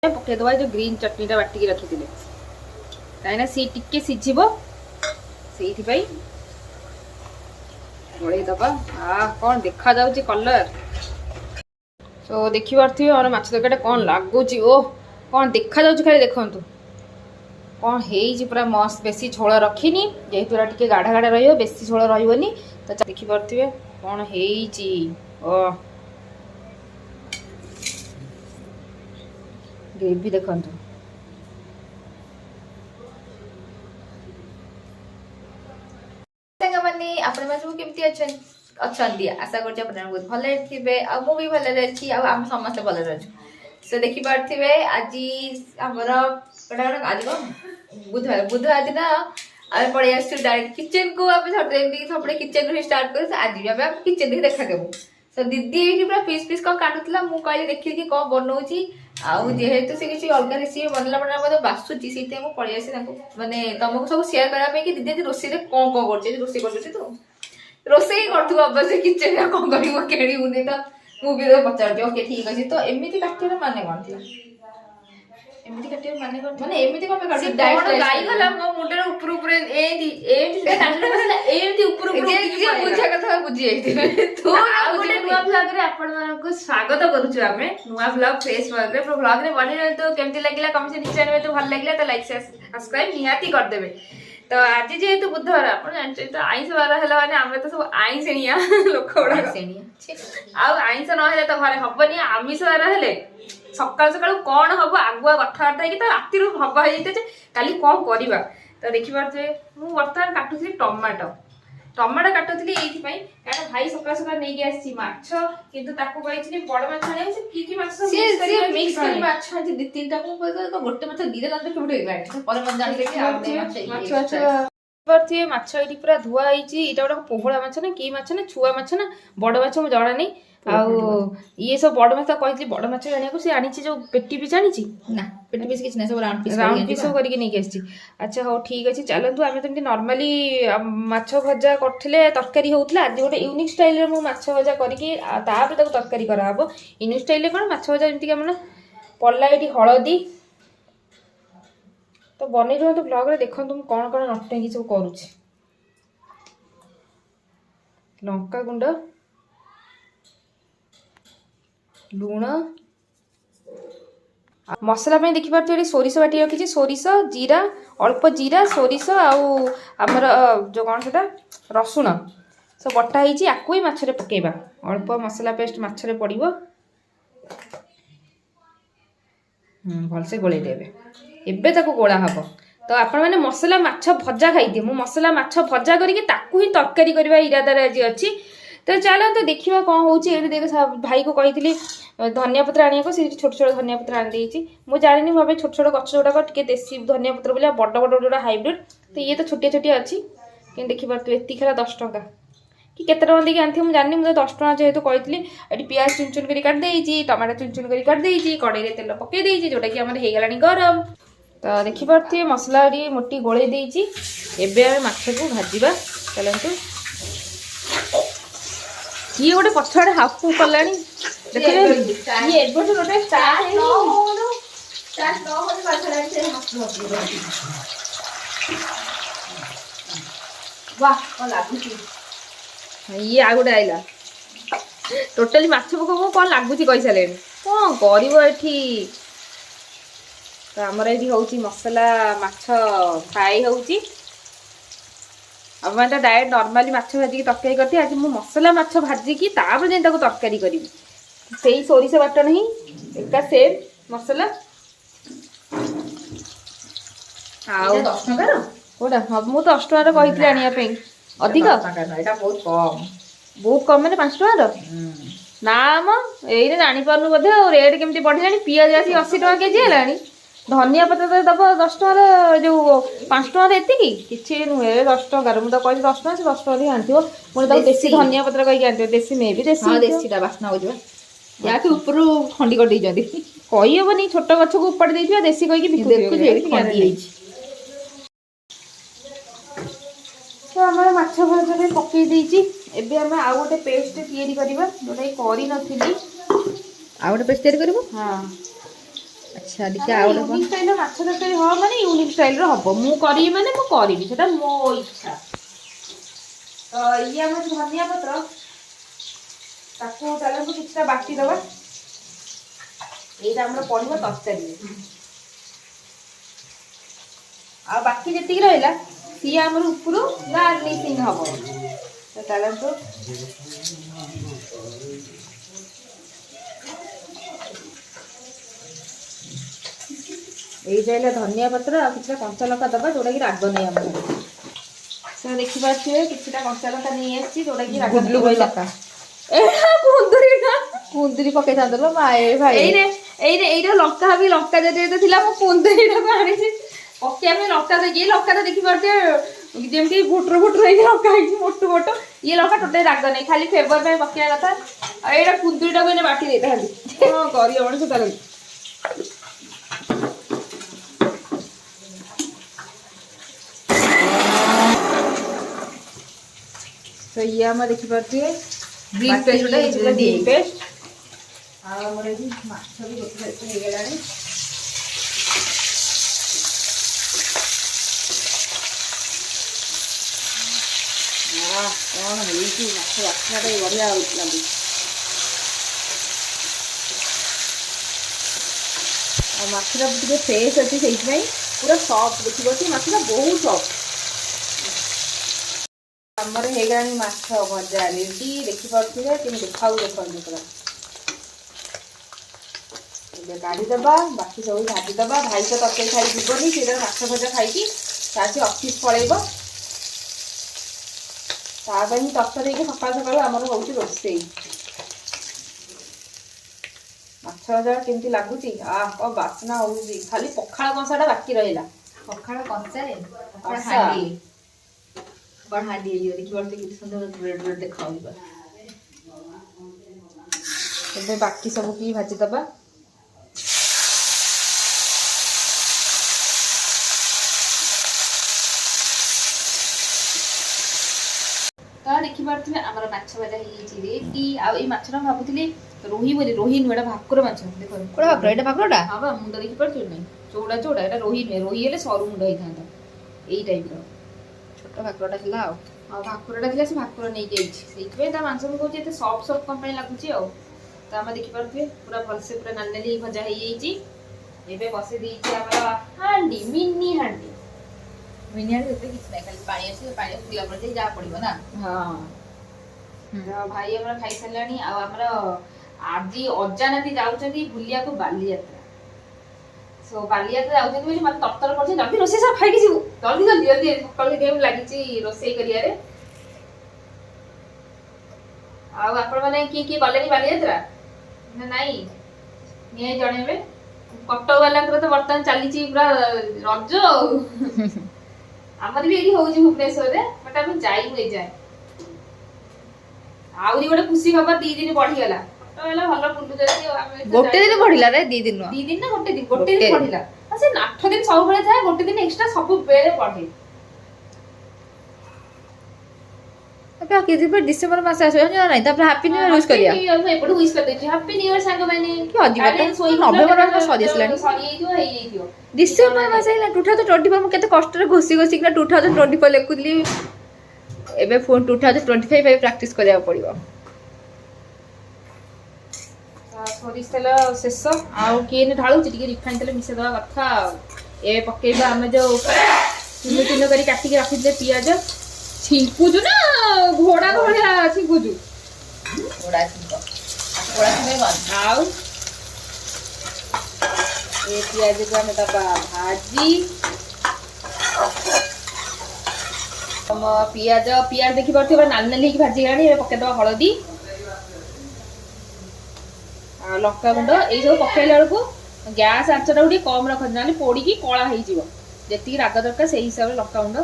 पकईदे जो green चटनीटा batik रखी थे कहीं सी टिके सीझब से गोलईदबा कौन देखा जाऊँ कलर तो देखिपे और माछ तरकारी कौन लगुच ओ कौन देखा जाऊँ खाली देखु कौन है पूरा मस्त बेसी झोल रखीनी जेहेतु टे गाढ़ा गाढ़ा रेसी झोल रही तो देखिपे कौन है ग्रेवी देखु मैंने सब केमती अच्छा आशा कर बहुत भल थे मुझे भल अच्छी आम समस्त भल अच्छे देखी पारे आज आमर आज कौन बुधवार बुधवार दिन आम पड़े आस डायरेक्ट किचन को सब किचन स्टार्ट कर आज भी आम किचन देखी देखा देवु तो दीदी ये पूरा पीस पीस कौन काटुला मुझे कहली देखिए कौन बनाऊँगी जेहेतु से किसी अलग रेसीपी बनला बना बासुची से पलि आसी मानने तुमको सब सेयार करने कि दीदी रोषे कौन कौन कर रोषे कर तू रोषे कर अवश्य किचन कौन कर केणुनि तो मुझे तो पचार ओके ठीक अच्छे तो एमती काटे माने कौन थी एमती काटे माने कौन माने एमती कौन काटे डायरेक्ट गाई गला मो मुंडे ऊपर ऊपर एमती ऊपर ऊपर बुझा कथा बुझी जाइथिबे तो आ गोटे नुवा ब्लॉग रे आपण मानको स्वागत करूछु आमे नुवा ब्लॉग फेस ब्लॉग रे बनी तो केमती लागला कमेंट नीचे आने तो भल लागला तो लाइक सब्सक्राइब निहाती कर देबे तो आज जेहेतु बुधवार आप जानते तो आईस बार है माने आम तो सब आईसिया लोक आईस ना तो घरे हबनी आमिष बार हेले सकाल सकाल कौन हम आगुआ कथबार्ता है राति हवा हो काली कौन करवा तो देखिपे मुझे बर्तमान काटुली टमाटो टमाटो काटुली ये क्या भाई सकाल सकाल नहीं आसी माछ किंतु ताको कही बड़ माछ कि मिक्स कर माछ दी तीन टा गोटे माछ दी माछ ये पूरा धुआ होती गोटे पोहला माछ ना कि माछ ना छुआ माछ ना बड़ माछ मुझे जना नहीं ये सब बड़ माछ कही बड़ माछ जाना सी आनी जो पेटी पीस आनी ना पेटी पीस किसी ना सब राउंड पीस सब करके आसी अच्छा हाँ ठीक अच्छे चलतु आम तो नॉर्मली माछ भजा करते तरकारी होता आज गोटे यूनिक स्टाइल मुझे भजा करके तरकारी कराब यूनिक स्टाइल कौन माछ भजा जमीक आम पड़ला ये हलदी तो बन रुहतु ब्लॉग रे देखो तुम कौन कौन नटे सब करुच्छे लंका गुंड लुण मसला देखिपे सोरिष बाटी रखी सोरिष जीरा अल्प जीरा सोरिष आमर जो कौन से रसुण सब बटा होती आपको ही माछरे पकेबा अल्प मसला पेस्ट माछरे पड़ो भलसे गोले देवे एबे ताको गोला हम तो आपण मैंने मसला माछ भजा खाई मु मसला माछ भजा करके ताकू ही तरकारी करवा इरादार आज अच्छी तो चलो देखा कौन हो देख भाई को कही धनिया पत्र आने को छोट छोट धनिया पत्र आनी मुझे जानी भावे छोट छोट गच गुड़ाक देसी धनिया पत्र बोलिए बड़ बड़ जो हाइब्रिड तो ये तो छोटिया छोटिया अच्छी कि देखिपे एति खेला 10 टंका कि केते टका देके आनी मुझे जानी मुझे 10 टका जेहेतु कही ये प्याज चुन चुन कर काट देती टमाटो चुन चुन कर काट देती कड़े में तेल पकई देती जोटा कि आम हो गरम तो देखिपे मसला मोटी गोले देती एवं माछ को भाजवा चलतु ये गोटे पछाड़े हाफू कला ये आ गोटे आईला टोटाली माछ पक कौन लगुच कही सारे कौन कर तो आमर ये हूँ मसला माछ फ्राए होती अब मैं तो डायरेक्ट नॉर्मली माछ भाजिकी तरकारी करती आज मुझे मसला माछ भाजिकी जाए तरकारी करी से सोरिष बाटन ही एका सेम मसला कौटा हाँ मुझे 10 टकर कही आने अधिक बहुत कम मैंने 5 टकर नाम ये जापार बोधे रेट केमती बढ़िया पिज आसी 80 टका केजी है धनिया पत्र तो दब 10 टकर जो 5 टकर एति नुहे 10 टकर मुझे कही 10 टका से 10 टकर ही आनी मुझे देसी धनिया पत्र कहीं आनी देसी मे भी देसी बास्ना हो या कि ऊपर खंडी कर कही हेनी छोट गछ को उपाड़ दे देसी कहीं तो आम माछ भजा पकई देती एबे आम आउ गोटे पेस्ट तैयारी करवा जोटा कर आ गोटे पेस्ट तैयारी कर हाँ अच्छा देखिए आ गोटे यूनिक स्टाइल माछ तरकारी हो माने यूनिक स्टाइल रो हबो मु करी माने मु करबी सेटा मो इच्छा तो ये हम धनिया पत्र ताको ताले को किछटा बाटी दबा एटा हमर पड़िबो तरकारी आ बाकी जेति रहला सी हमर उपरु गार्निशिंग हबो तो ताले को ये जाइला धनिया पत्र आ किछटा कंचा लका दबा जोडा कि राग नै हमर से देखि पाछे किछटा कंचा लका नै आछि जोडा कि राग गुडलु नै लका एहा कुंदरी ना कुंदरी पके थांदलो माए भाई एइरे लका भी लका जते थिला मो कुंदरी ना आनी छी पके में लका दे ये लका तो देखि पाछे जेमती फुटर हे लका हे मोटो मोटो ये लका टोटे राग नै खाली फ्लेवर पे पके कथा आ एटा कुंदरी टा को बाटी देता खाली हां करी ओण से ताले तो ये हम देखि पाछे ग्रीन पेस्ट उडा हे दी पेस्ट आ हमर एही माछ भी गोटे हे गेलानी आ कोन हेली माछ वासना रे बढ़िया लागली आ माछरा टिके फ्रेश अछि सेहि में पूरा सॉफ्ट देखिबो कि माछरा बहुत सॉफ्ट हमर हे गलानी माछ भजा रेडी देखि पाछिले कि देखाउ देखन पूरा ए गाड़ी दबा बाकी सब भाजी दबा भाई तो तके खाई जीवनी सेटा माछ भजा खाई कि साथी ऑफिस पळेबो ताबनी तक्का देके सकाळ सकाळ हमर होउची रोसई माछ भजा केमती लागुची आ को बासना होउची खाली पखाळ कसाडा बाकी रहिला पखाळ कंचा रे पखाळ हांडी बढ़ा दिए ये देखि बरते कितने सुंदर रेड रेड देखाउबा ଏବେ ବାକି ସବୁ କି ଭାଜି ଦବା ତ ଦେଖି ପାରୁଥିବେ ଆମର ମାଛ ଭଜା ହେଇଯାଇଛି ରେଡି ଆଉ ଏଇ ମାଛଟା ଭାବୁଥିଲି ରୋହି ବୋଲି ରୋହି ନୁହେଁ ଏଟା ଭାକୁର ମାଛ ଦେଖ କୋଡା ଭାକୁର ଏଟା ଭାକୁରଟା ହଁ ବା ମୁଣ୍ଡ ଦେଖି ପାରୁଛୁ ନାହିଁ ଚଉଡା ଚଉଡା ଏଟା ରୋହି ନୁହେଁ ରୋହି ହେଲେ ସରୁ ମୁଣ୍ଡ ହେଇଥାନ୍ତା ଏଇ ଟାଇପର छोट भाकुरटा थिला ଆଉ ଭାକୁରଟା ଥିଲା ସେ ଭାକୁର ନେଇକି ଯାଇଛି ସେଇଥିପାଇଁ ତା ମାଂସ ମୁଁ କହୁଛି ଏତେ ସଫ୍ଟ ସଫ୍ଟ କଣ ପାଇଁ ଲାଗୁଛି ଆଉ ତ ଆମେ ଦେଖିପାରୁଥିବେ ପୁରା ଭଲସେ ପୁରା ନାଲି ନାଲି ଭଜା ହେଇଯାଇଛି ଏବେ ବସେଇ ଦେଇଛି ଆମର ହାଣ୍ଡି ମିନି ହାଣ୍ଡି मिनियार होते किछ नाही खाली पाणी पिला पडते जा पडिबो ना ହଁ ତ ଭାଇ ଆମର ଖାଇ ସାରିଲାଣି ଆଉ ଆମର ଆଜି ଅଜାନାତି ଯାଉଛନ୍ତି ବୁଲିବାକୁ ବାଲିଯାତ୍ରା सो बालियात्रा जाउछन ବୋଲି ମତେ ତରତର କରୁଛି ଜଲ୍ଦି ରୋଷେଇ ସାର ଖାଇକି ଯିବୁ ଜଲ୍ଦି ଜଲ୍ଦି ଜଲ୍ଦି ସକାଳୁ ଗେମ୍ ଲାଗିଛି ରୋଷେଇ କରିବାରେ ଆଉ ଆପଣ ମାନେ କିଏ ଗଲେନି ବାଲିଯାତ୍ରା ନା ନାଇଁ ନିଏ ଜଣେଇବେ କଟକ ବାଲାଙ୍କର ତ ବର୍ତ୍ତମାନ ଚାଲିଛି ପୁରା ରଜ ଆମର ବି ଏଠି ହଉଛି ଭୁବନେଶ୍ୱରରେ ବଟ୍ ଆମେ ଯାଇନୁ ଏ ଯାଏ ଆହୁରି ଗୋଟେ ଖୁସି ଖବର 2 ଦିନ ବଢିଗଲା ଭଲ ବୁଲୁଛନ୍ତି गोटे दिन बढ़िला रे 2 दिन 2 दिन ना गोटे दिन बढ़िला से 8 दिन सब बेले थाए गोटे दिन एक्स्ट्रा सब बेले बढ़े अब किसी पर दिसंबर मास आसो जानो नहीं तब हैप्पी न्यू ईयर विश करिया एपटू विश कर देछि हैप्पी न्यू ईयर संग माने कि अजीब नवंबर मास सरी आसलानी दिसंबर मास आइला 2024 म केते कष्ट रे घोसी घोसी कि 2024 लेखुली एबे फोन 2025 पे प्रैक्टिस करिया पड़िबो सोरिष तेल शेष आउ किए ढालू रिफाइन तेल मिसे दवा कथा ए पकेबा हम जो चुन चुन करी काटिक रखिदे पियाज छिंकुजु ना घोड़ा भलिया छिंकुजु घोड़ा छिंको आउ ए पियाज को हम दबा भाजी हम पियाज देखि परथिबा नाल नाल की भाजी गानी ए पके दबा हळदी लक्का गुंड यही सब पकड़ा बेलू गैस आंचटा गोटे कम रख ना पोड़ी की कला हो जी राग दरकार से हिसाब से लक्का गुंड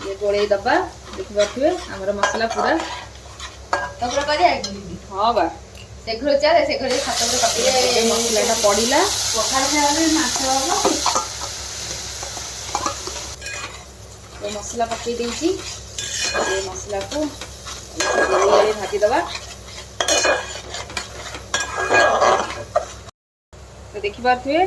ये गोले दबा देखि पारे आमर मसला पूरा हाँ बा से घर चाले से घर छात पर पकड़े मसलाटा पड़िला मसला पकई देछि मसला को भाजी दबा ଦେଖିପାରୁଥିବେ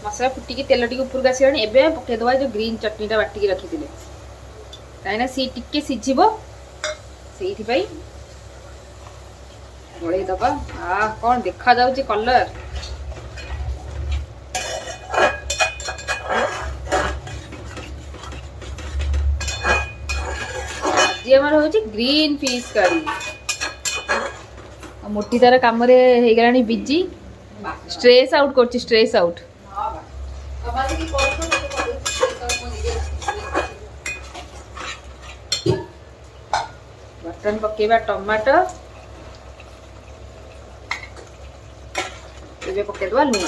ମସଲା ଫୁଟିକି ତେଲ ଟିକେ ଉପରକୁ ଆସିଲାଣି। ଏବେ ପକେଇଦେବା ଯେଉଁ ଗ୍ରୀନ୍ ଚଟଣିଟା ବାଟିକି ରଖିଥିଲେ, କାହିଁକିନା ସିଏ ଟିକେ ସିଝିବ, ସେଇଥିପାଇଁ ଗୋଳେଇ ଦେବା। କ'ଣ ଦେଖାଯାଉଛି କଲର। ଆଜି ଆମର ହେଉଛି ଗ୍ରୀନ୍ ଫିସ୍ କରି। ମୋଟି ତାର କାମରେ ହେଇଗଲାଣି ବିଜି, ଷ୍ଟ୍ରେସ୍ ଆଉଟ୍ କରୁଛି, ଷ୍ଟ୍ରେସ୍ ଆଉଟ୍। ବର୍ତ୍ତମାନ ପକେଇବା ଟମାଟୋ, ଏବେ ପକେଇଦେବା ଲୁଣ।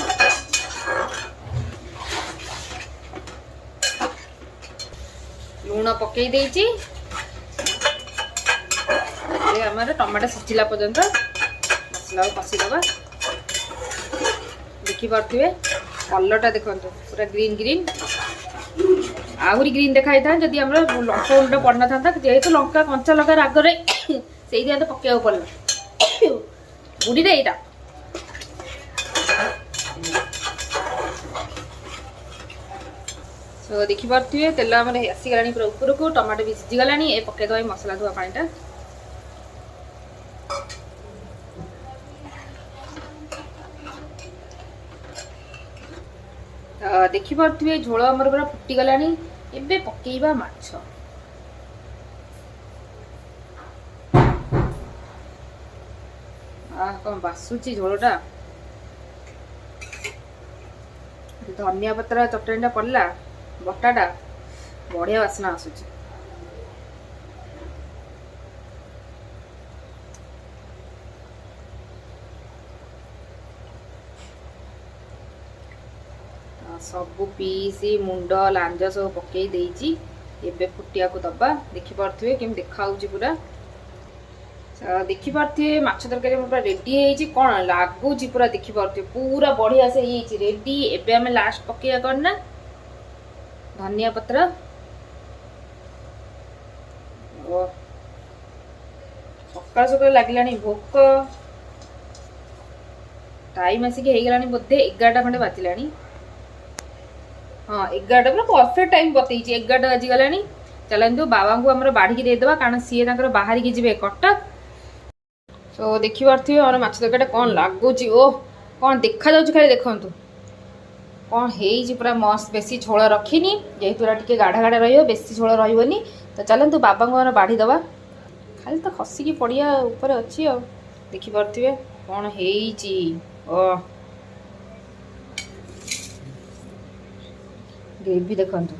ଲୁଣ ପକେଇ ଦେଇଛି। ଆମର ଟମାଟୋ ସିଝିଲା ପର୍ଯ୍ୟନ୍ତ ମସଲାକୁ କଷିଦେବା। ଦେଖିପାରୁଥିବେ କଲରଟା ଦେଖନ୍ତୁ, ପୁରା ଗ୍ରୀନ୍ ଗ୍ରୀନ୍, ଆହୁରି ଗ୍ରୀନ୍ ଦେଖା ହେଇଥାନ୍ତା ଯଦି ଆମର ଲଙ୍କା ଗୁଣ୍ଡ ପଡ଼ିନଥାନ୍ତା। ଯେହେତୁ ଲଙ୍କା କଞ୍ଚା ଲଙ୍କା ରାଗରେ ସେଇଥିପାଇଁ ତ ପକେଇବାକୁ ପଡ଼ିଲା। ବୁଢ଼ୀରେ ଏଇଟା ଦେଖିପାରୁଥିବେ ତେଲ ଆମର ଆସିଗଲାଣି ପୁରା ଉପରକୁ, ଟମାଟୋ ବି ସିଝିଗଲାଣି। ଏ ପକେଇଦେବା ଏଇ ମସଲା ଧୁଆ ପାଣିଟା। ଦେଖିପାରୁଥିବେ ଝୋଳ ଆମର ପୁରା ଫୁଟିଗଲାଣି। ଏବେ ପକେଇବା ମାଛ। କ'ଣ ବାସୁଛି ଝୋଳଟା। ଧନିଆ ପତ୍ର ଚଟଣିଟା ପଡ଼ିଲା, ବଟାଟା ବଢ଼ିଆ ବାସ୍ନା ଆସୁଛି। ସବୁ ପିସ୍ ମୁଣ୍ଡ ଲାଞ୍ଜ ସବୁ ପକେଇ ଦେଇଛି। ଏବେ ଫୁଟିବାକୁ ଦବା। ଦେଖିପାରୁଥିବେ କେମିତି ଦେଖାଯାଉଛି ପୁରା। ଦେଖିପାରୁଥିବେ ମାଛ ତରକାରୀ ପୁରା ରେଡି ହେଇଛି। କ'ଣ ଲାଗୁଛି ପୁରା ଦେଖିପାରୁଥିବେ, ପୁରା ବଢିଆ ସେ ହେଇଯାଇଛି ରେଡି। ଏବେ ଆମେ ଲାଷ୍ଟ ପକେଇବା କ'ଣ ନା ଧନିଆ ପତ୍ର। ସକାଳୁ ସକାଳୁ ଲାଗିଲାଣି ଭୋକ। ଟାଇମ୍ ଆସିକି ହେଇଗଲାଣି ବୋଧେ 11ଟା ଖଣ୍ଡେ ବାଜିଲାଣି। ହଁ 11ଟା ପୁରା ପରଫେକ୍ଟ ଟାଇମ୍ ବତେଇଛି। 11ଟା ବାଜିଗଲାଣି। ଚାଲନ୍ତୁ ବାବାଙ୍କୁ ଆମର ବାଢ଼ିକି ଦେଇଦେବା, କାରଣ ସିଏ ତାଙ୍କର ବାହାରିକି ଯିବେ କଟକ। ତ ଦେଖିପାରୁଥିବେ ଆମର ମାଛ ତରକାରୀଟା କ'ଣ ଲାଗୁଛି। କ'ଣ ଦେଖାଯାଉଛି ଖାଲି ଦେଖନ୍ତୁ। କ'ଣ ହେଇଛି ପୁରା ମସ୍ତ। ବେଶୀ ଝୋଳ ରଖିନି, ଯେହେତୁ ଏଟା ଟିକେ ଗାଢ଼ା ଗାଢ଼ା ରହିବ, ବେଶୀ ଝୋଳ ରହିବନି। ତ ଚାଲନ୍ତୁ ବାବାଙ୍କୁ ଆମର ବାଢ଼ିଦେବା। ଖାଲି ତ ଖସିକି ପଡ଼ିଆ ଉପରେ ଅଛି ଆଉ। ଦେଖିପାରୁଥିବେ କ'ଣ ହେଇଛି। ଗ୍ରେଭି ଦେଖନ୍ତୁ।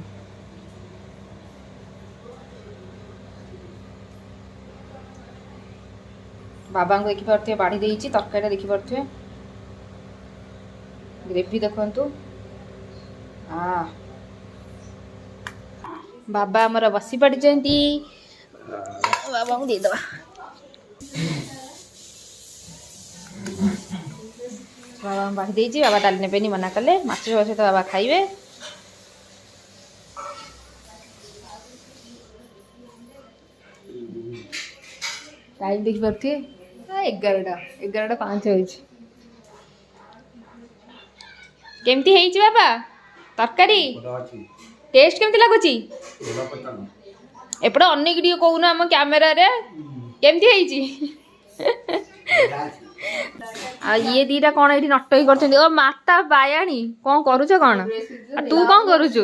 ବାବାଙ୍କୁ ଦେଖିପାରୁଥିବେ ବାଢ଼ି ଦେଇଛି। ତରକାରୀଟା ଦେଖିପାରୁଥିବେ, ଗ୍ରେଭି ଦେଖନ୍ତୁ। ବାବା ଆମର ବସି ପଡ଼ିଛନ୍ତି। ବାବାଙ୍କୁ ଦେଇଦେବା। ବାବାଙ୍କୁ ବାଢ଼ି ଦେଇଛି। ବାବା ଡାଲି ନେବେନି, ମନା କଲେ। ମାଛ ଝୋଳ ସହିତ ବାବା ଖାଇବେ। ଟାଇମ୍ ଦେଖିପାରୁଥିବେ 11ଟା 5 ହେଇଛି। କେମିତି ହେଇଛି ବାବା ତରକାରୀ? ଟେଷ୍ଟ କେମିତି ଲାଗୁଛି? ଏପଟେ ଅନେକ ଟିକେ କହୁନ ଆମ କ୍ୟାମେରାରେ କେମିତି ହେଇଛି। ଆଉ ଇଏ ଦିଟା କ'ଣ ଏଇଠି ନଟଇ କରୁଛନ୍ତି। ମାତା ବାୟାଣୀ କ'ଣ କରୁଛ କ'ଣ? ତୁ କ'ଣ କରୁଛୁ?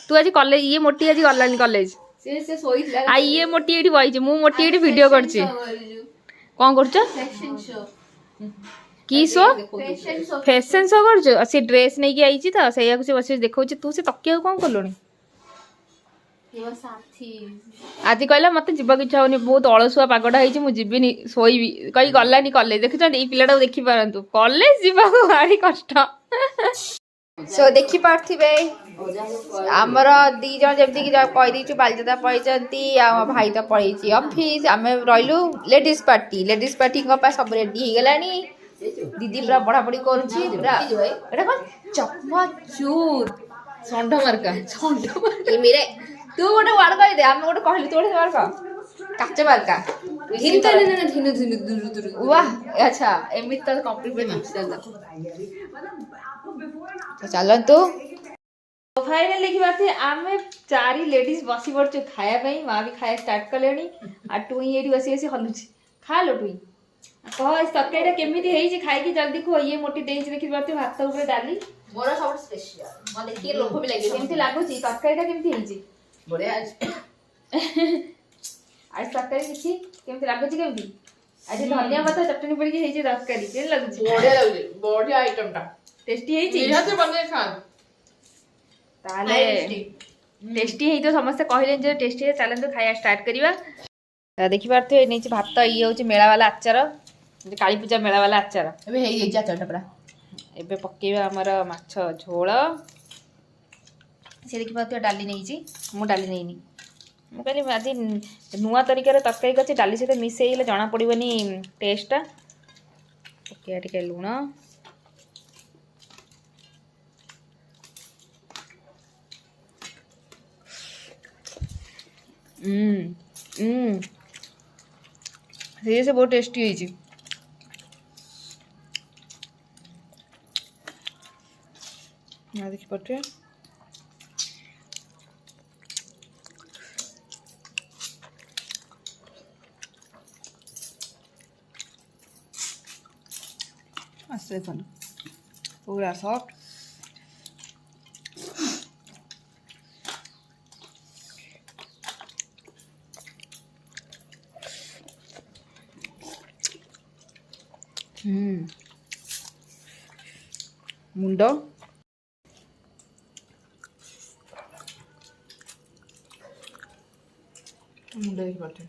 ତୁ ଆଜି କଲେଜ, ଇଏ ମୋଟି ଆଜି ଗଲାନି କଲେଜ। ଆଉ ଇଏ ମୋଟି ଏଇଠି ବଇଛି, ମୁଁ ମୋଟି ଏଇଠି ଭିଡିଓ କରୁଛି। କ'ଣ କରୁଛ? କି ଶୋ? ଫ୍ୟାସନ ଶୋ କରୁଛୁ? ସେ ଡ୍ରେସ୍ ନେଇକି ଆଇଛି ତ, ସେଇଆକୁ ସେ ବସି ଦେଖାଉଛି। ତୁ ସେ ତକିଆକୁ କ'ଣ କଲୁଣି? ଆଜି କହିଲା ମତେ ଯିବାକୁ ଇଚ୍ଛା ହଉନି, ବହୁତ ଅଳସୁଆ ପାଗଟା ହେଇଛି, ମୁଁ ଯିବିନି, ଶୋଇବି କହି ଗଲାନି କଲେଜ। ଦେଖୁଛନ୍ତି ଏଇ ପିଲାଟାକୁ ଦେଖିପାରନ୍ତୁ, କଲେଜ ଯିବାକୁ ଭାରି କଷ୍ଟ। ସୋ ଦେଖିପାରୁଥିବେ ଆମର 2 ଜଣ ଯେମିତିକି କହିଦେଇଛୁ ବାଲିଯାତ୍ରା ପଳେଇଛନ୍ତି, ଆଉ ମୋ ଭାଇ ତ ପଳେଇଛି ଅଫିସ୍। ଆମେ ରହିଲୁ ଲେଡ଼ିଜ୍ ପାର୍ଟିଙ୍କ ପାଇଁ ସବୁ ରେଡ଼ି ହେଇଗଲାଣି। ଦିଦି ପୁରା ପଢ଼ାପଢ଼ି କରୁଛି। ପୁରା ଏଇଟା କ'ଣ ଚକମାଚୁର ଷଣ୍ଢ ମାର୍କା। ତୁ ଗୋଟେ ୱାର୍ଡ କହିଦେ, ଆମେ ଗୋଟେ କହିଲୁ, ତୁ ଗୋଟେ ୱାର୍ଡ କହ। କାଚ ମାର୍କା। ଆଚ୍ଛା ଏମିତି ତ କମ୍ପ୍ଲିଟ୍। तो चलतु फाइनल देखिए आम चारि लेडीज बसी पड़े खायापी माँ भी खाया स्टार्ट कले आ टुई ये बसी बसी हलुची खा लो टुई कह तरकारीटा केमी खाई जल्दी कह ये मोटी देख देखी पार्थ भात उपर डाली मोर सब स्पेशल मन देखिए लोभ भी लगे केमती लगुच तरकारीटा केमती बढ़िया आज तरकारी देखी केमती लगुच केमती आज धनिया पत्ता चटनी पड़ी तरकारी के लगुच बढ़िया लगे बढ़िया आइटम टा टेस्टी निहाती बने खा ताले टेस्टी है तो समस्त कहले जे टेस्टी है चलते खाया स्टार्ट करिवा देखि पारथे नै भात ये होची मेला वाला आचार जे काली पूजा मेला वाला आचार एबे हे जे आचारटा पूरा एबे पकेबा हमर माछ झोल से देखि पारथे डाली नै छी मु डाली नैनी मु कहली आज नुआ तरीका रे तरकारी करछि डाली से मिसेइले जणा पड़िबनी टेस्टटा पकेया टिके लूण से बहुत टेस्टी है देखी पारे आसे पूरा सॉफ्ट मुंड मुंड देखी पारे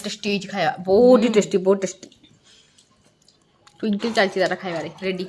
टेस्टी खाया बहुत टेस्टी ट्विंकल चलती खाइबारे रेडी।